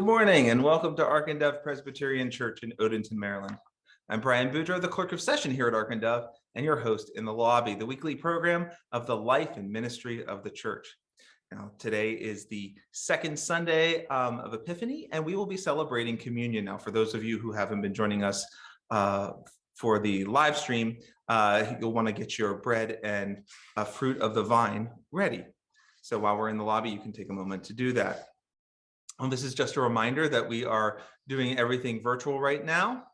Good morning and welcome to Ark and Dove Presbyterian Church in Odenton, Maryland. I'm Brian Boudreaux, the clerk of session here at Ark and Dove, and your host in the lobby, the weekly program of the life and ministry of the church. Now, today is the second Sunday of Epiphany, and we will be celebrating communion. Now, for those of you who haven't been joining us for the live stream, you'll want to get your bread and fruit of the vine ready. So while we're in the lobby, you can take a moment to do that. This is just a reminder that we are doing everything virtual right now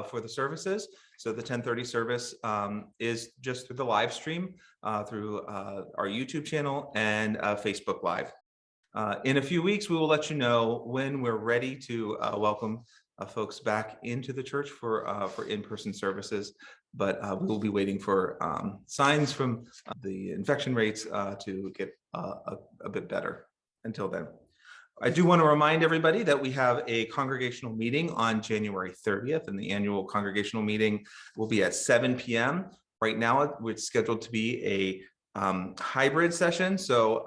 for the services. So the 10:30 service is just through the live stream through our YouTube channel and Facebook Live. In a few weeks, we will let you know when we're ready to welcome folks back into the church for in-person services. But we will be waiting for signs from the infection rates to get a bit better until then. I do want to remind everybody that we have a congregational meeting on January 30th, and the annual congregational meeting will be at 7 p.m. Right now, it's scheduled to be a hybrid session, so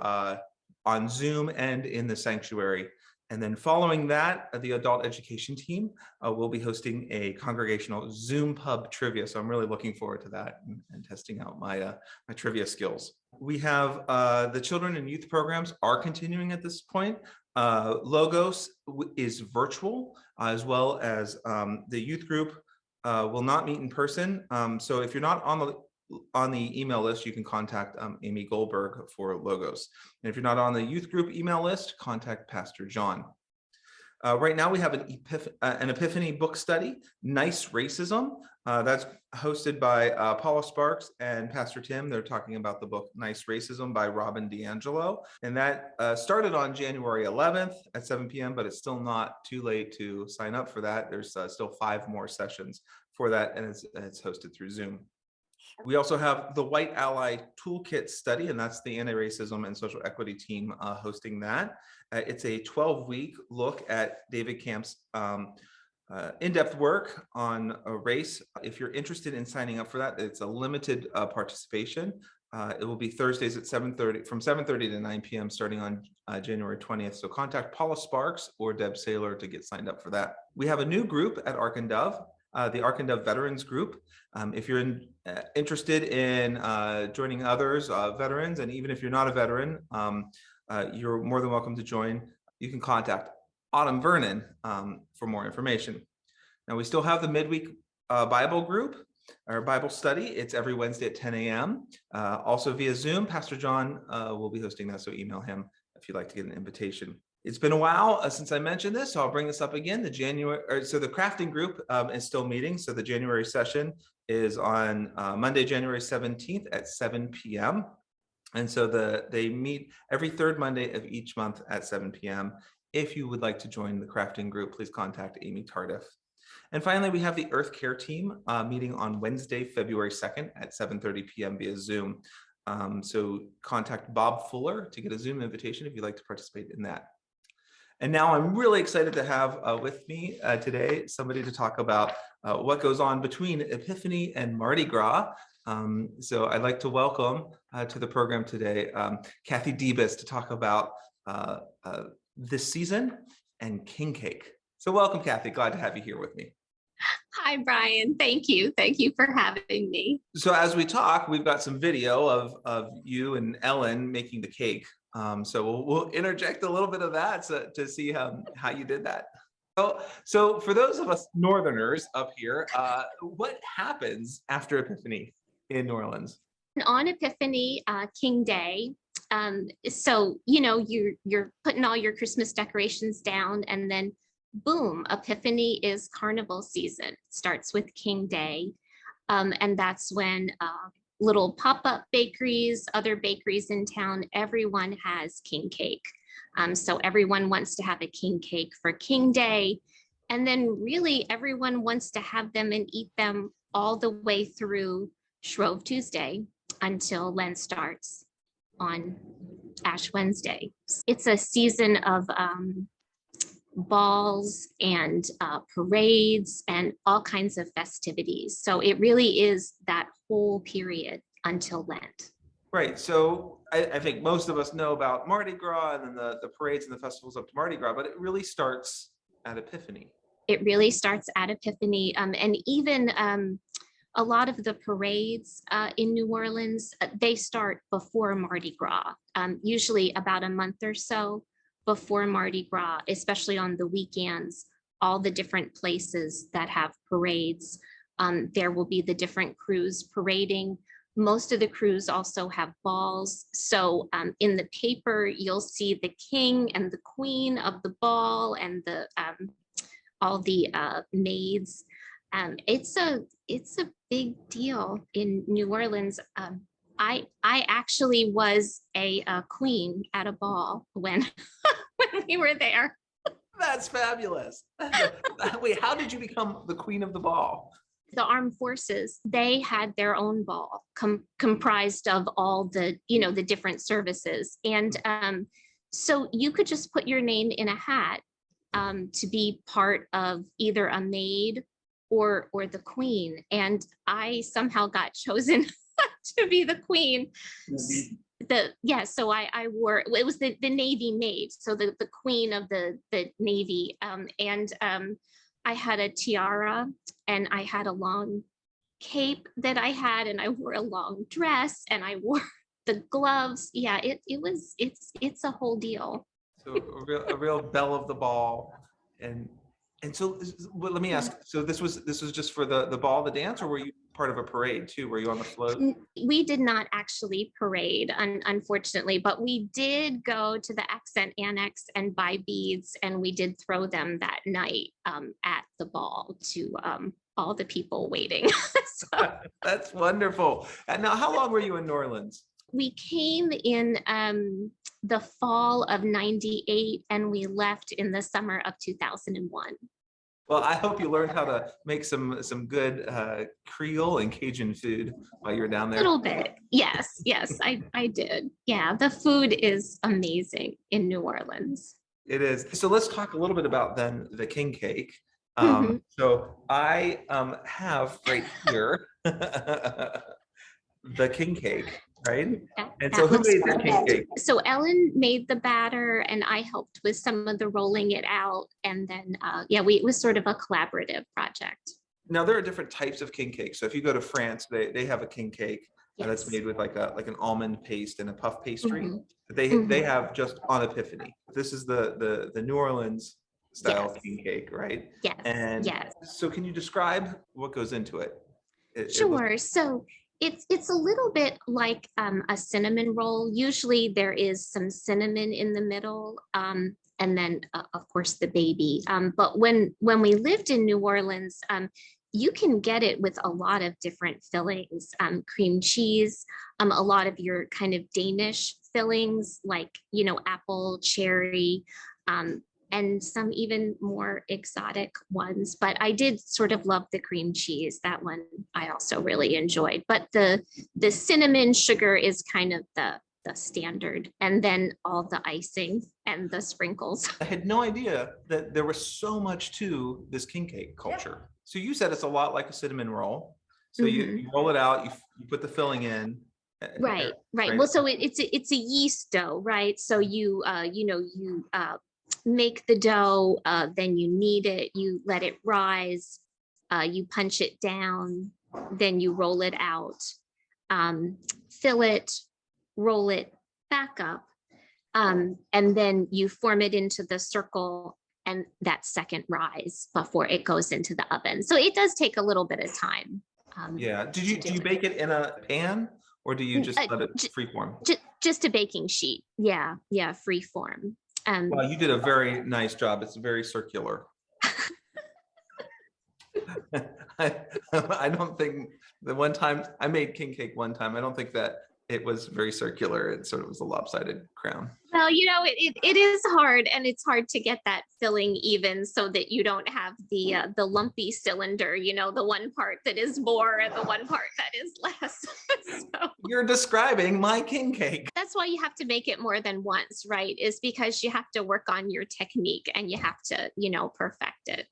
on Zoom and in the sanctuary. And then following that, the adult education team will be hosting a congregational Zoom pub trivia. So I'm really looking forward to that and testing out my trivia skills. We have the children and youth programs are continuing at this point. Logos is virtual, as well as the youth group will not meet in person. So if you're not on the email list, you can contact Amy Goldberg for Logos. And if you're not on the youth group email list, contact Pastor John. Right now we have an Epiphany book study, Nice Racism. That's hosted by Paula Sparks and Pastor Tim. They're talking about the book Nice Racism by Robin DiAngelo. And that started on January 11th at 7 p.m., but it's still not too late to sign up for that. There's still 5 more sessions for that, and it's hosted through Zoom. We also have the White Ally Toolkit study, and that's the anti-racism and social equity team hosting that. It's a 12-week look at David Camp's in-depth work on race. If you're interested in signing up for that, it's a limited participation. It will be Thursdays at 7:30, from 7:30 to 9 p.m. starting on January 20th. So contact Paula Sparks or Deb Saylor to get signed up for that. We have a new group at Ark and Dove, the Ark and Dove Veterans Group. If you're interested in joining others, veterans, and even if you're not a veteran, you're more than welcome to join. You can contact Autumn Vernon for more information. Now, we still have the midweek Bible group, or Bible study. It's every Wednesday at 10 a.m. Also via Zoom. Pastor John will be hosting that, so email him if you'd like to get an invitation. It's been a while since I mentioned this, so I'll bring this up again. The crafting group is still meeting. So the January session is on Monday, January 17th at 7 p.m. And so they meet every third Monday of each month at 7 p.m. If you would like to join the crafting group, please contact Amy Tardif. And finally, we have the Earth Care team meeting on Wednesday, February 2nd at 7:30 p.m. via Zoom. So contact Bob Fuller to get a Zoom invitation if you'd like to participate in that. And now I'm really excited to have with me today somebody to talk about what goes on between Epiphany and Mardi Gras. So I'd like to welcome to the program today Kathy Debus to talk about this season and king cake. So welcome, Kathy. Glad to have you here with me. Hi, Brian. Thank you. Thank you for having me. So as we talk, we've got some video of you and Ellen making the cake. So we'll interject a little bit of that to see how you did that. So for those of us Northerners up here, what happens after Epiphany in New Orleans? On Epiphany, King Day, so you're putting all your Christmas decorations down, and then boom, Epiphany is carnival season. It starts with King Day, and that's when little pop-up bakeries, other bakeries in town, everyone has king cake. So everyone wants to have a king cake for King Day. And then really everyone wants to have them and eat them all the way through Shrove Tuesday until Lent starts on Ash Wednesday. It's a season of balls and parades and all kinds of festivities. So it really is that whole period until Lent. Right. So I think most of us know about Mardi Gras and then the parades and the festivals up to Mardi Gras, but it really starts at Epiphany. It really starts at Epiphany. And even a lot of the parades in New Orleans, they start before Mardi Gras, usually about a month or so before Mardi Gras, especially on the weekends. All the different places that have parades, there will be the different crews parading. Most of the crews also have balls. So in the paper, you'll see the king and the queen of the ball and the all the maids. It's a big deal in New Orleans. I actually was a queen at a ball when when we were there. That's fabulous. Wait, how did you become the queen of the ball? The armed forces, they had their own ball comprised of all the, the different services. And so you could just put your name in a hat to be part of either a maid or the queen. And I somehow got chosen to be the queen. So I wore, it was the Navy maid, so the queen of the Navy. I had a tiara and I had a long cape that I had, and I wore a long dress and I wore the gloves. Yeah, it's a whole deal. So a real belle of the ball. And so well, let me ask, so this was just for the ball, the dance, or were you part of a parade too? Were you on the float? We did not actually parade, unfortunately, but we did go to the Accent Annex and buy beads, and we did throw them that night at the ball to all the people waiting. So, that's wonderful. And now, how long were you in New Orleans? We came in the fall of '98 and we left in the summer of 2001. Well, I hope you learned how to make some good Creole and Cajun food while you were down there. A little bit. Yes, I did. Yeah, the food is amazing in New Orleans. It is. So let's talk a little bit about then the king cake. So I have right here the king cake, right? And so who made the king cake? So Ellen made the batter and I helped with some of the rolling it out. And then, it was sort of a collaborative project. Now there are different types of king cake. So if you go to France, they have a king cake that's Yes. made with like an almond paste and a puff pastry. Mhm. They have just on Epiphany. This is the New Orleans style Yes. king cake, right? Yes. And Yes. so can you describe what goes into it? Sure. So it's a little bit like a cinnamon roll. Usually there is some cinnamon in the middle, and then of course the baby. But when we lived in New Orleans, you can get it with a lot of different fillings, cream cheese, a lot of your kind of Danish fillings like apple, cherry. And some even more exotic ones. But I did sort of love the cream cheese. That one I also really enjoyed. But the cinnamon sugar is kind of the standard, and then all the icing and the sprinkles. I had no idea that there was so much to this king cake culture. So you said it's a lot like a cinnamon roll. So you roll it out, you put the filling in. Right. Well, so it's a yeast dough, right? So you make the dough, then you knead it, you let it rise, you punch it down, then you roll it out, fill it, roll it back up, and then you form it into the circle and that second rise before it goes into the oven. So it does take a little bit of time. Do you bake it in a pan, or do you just let it free form? Just a baking sheet. Yeah, free form. Well, you did a very nice job. It's very circular. I don't think the one time I made king cake one time, I don't think that it was very circular. It sort of was a lopsided crown. Well, it is hard, and it's hard to get that filling even so that you don't have the lumpy cylinder, the one part that is more and the one part that is less. So you're describing my king cake. That's why you have to make it more than once, right? Is because you have to work on your technique and you have to, perfect it.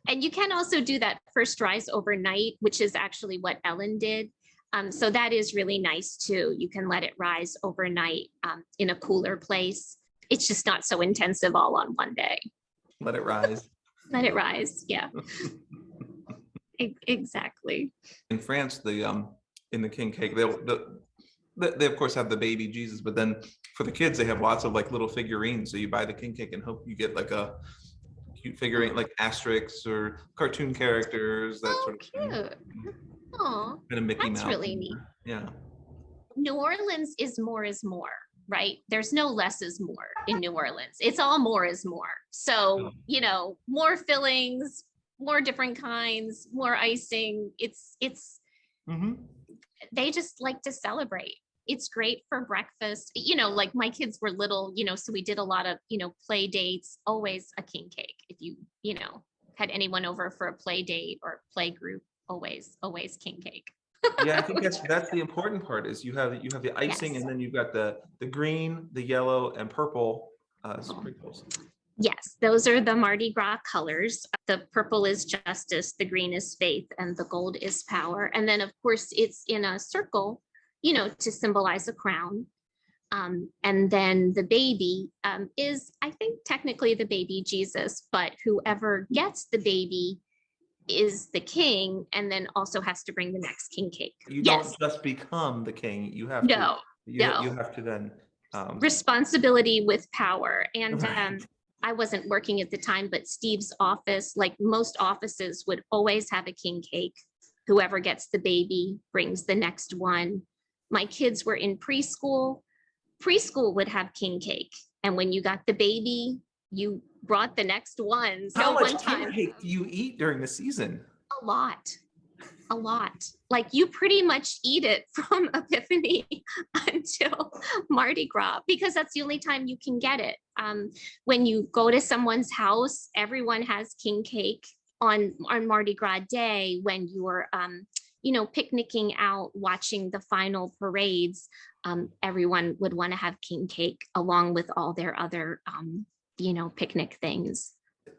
And you can also do that first rise overnight, which is actually what Ellen did. So that is really nice too. You can let it rise overnight in a cooler place. It's just not so intensive all on one day. Let it rise. Let it rise. Yeah, exactly. In France, in the king cake, they of course have the baby Jesus, but then for the kids, they have lots of like little figurines. So you buy the king cake and hope you get like a cute figurine, like Asterix or cartoon characters, that Oh, sort of thing. cute. Oh, And a Mickey that's Mouse. really neat. Yeah. New Orleans is more, right? There's no less is more in New Orleans. It's all more is more. So, more fillings, more different kinds, more icing. Mm-hmm. They just like to celebrate. It's great for breakfast. Like my kids were little, so we did a lot of, play dates, always a king cake. If you had anyone over for a play date or play group, always king cake. Yeah, I think that's the important part is you have the icing, Yes. and then you've got the green, the yellow, and purple sprinkles. Yes, those are the Mardi Gras colors. The purple is justice, the green is faith, and the gold is power. And then, of course, it's in a circle, to symbolize a crown. And then the baby is, I think, technically the baby Jesus, but whoever gets the baby is the king, and then also has to bring the next king cake. You Yes. don't just become the king; you have No, to. no. You have to then Responsibility with power. And right. I wasn't working at the time, but Steve's office, like most offices, would always have a king cake. Whoever gets the baby brings the next one. My kids were in preschool. Preschool would have king cake. And when you got the baby, you brought the next one. So How much one time, king cake do you eat during the season? a lot. Like you pretty much eat it from Epiphany until Mardi Gras, because that's the only time you can get it. When you go to someone's house, everyone has king cake on Mardi Gras day when you're, picnicking out, watching the final parades. Everyone would want to have king cake along with all their other, picnic things.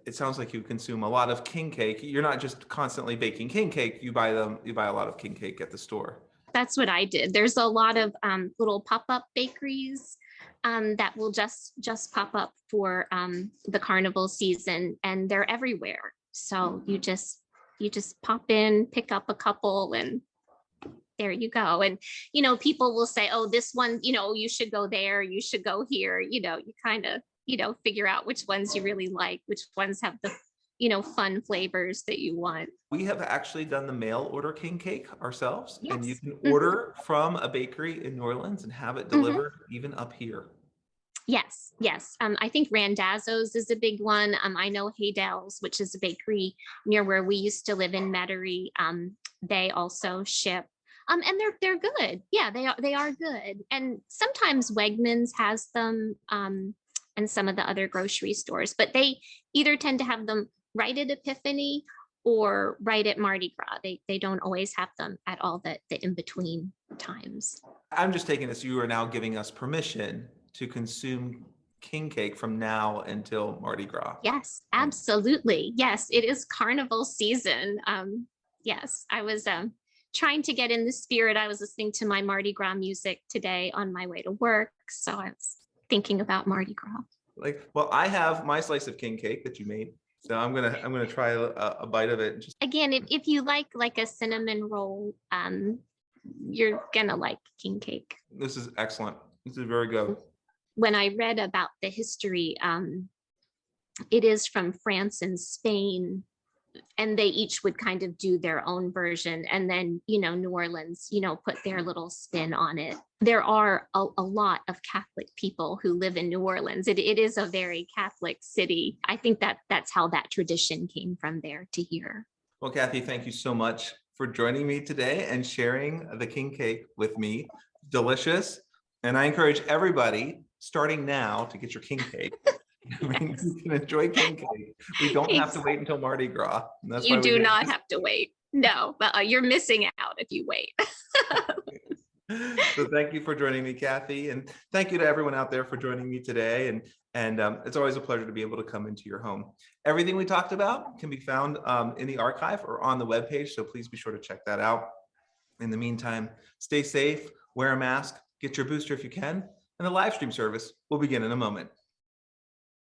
It sounds like you consume a lot of king cake. You're not just constantly baking king cake. You buy a lot of king cake at the store. That's what I did. There's a lot of little pop-up bakeries that will just pop up for the carnival season, and they're everywhere. So you just pop in, pick up a couple, and there you go. And people will say, oh, this one, you should go there, you should go here. You kind of figure out which ones you really like, which ones have the fun flavors that you want. We have actually done the mail order king cake ourselves. Yes. And you can order from a bakery in New Orleans and have it delivered even up here. Yes. I think Randazzo's is a big one. I know Haydell's, which is a bakery near where we used to live in Metairie. They also ship. And they're good. Yeah, they are good. And sometimes Wegmans has them, and some of the other grocery stores, but they either tend to have them right at Epiphany or right at Mardi Gras. They don't always have them at all the in-between times. I'm just taking this, you are now giving us permission to consume king cake from now until Mardi Gras. Yes, absolutely. Yes, it is carnival season. Yes, I was trying to get in the spirit. I was listening to my Mardi Gras music today on my way to work, so I was thinking about Mardi Gras. Well, I have my slice of king cake that you made, so I'm gonna try a bite of it. Again, if you like a cinnamon roll, you're gonna like king cake. This is excellent. This is very good. When I read about the history, it is from France and Spain, and they each would kind of do their own version, and then New Orleans put their little spin on it. There are a lot of Catholic people who live in New Orleans. It is a very Catholic city. I think that's how that tradition came from there to here. Well, Kathy, thank you so much for joining me today and sharing the king cake with me. Delicious. And I encourage everybody starting now to get your king cake. Yes. You can enjoy king cake. We don't have to wait until Mardi Gras. That's you do not have to wait. No, but you're missing out if you wait. So thank you for joining me, Kathy. And thank you to everyone out there for joining me today. And it's always a pleasure to be able to come into your home. Everything we talked about can be found in the archive or on the webpage. So please be sure to check that out. In the meantime, stay safe, wear a mask, get your booster if you can, and the live stream service will begin in a moment.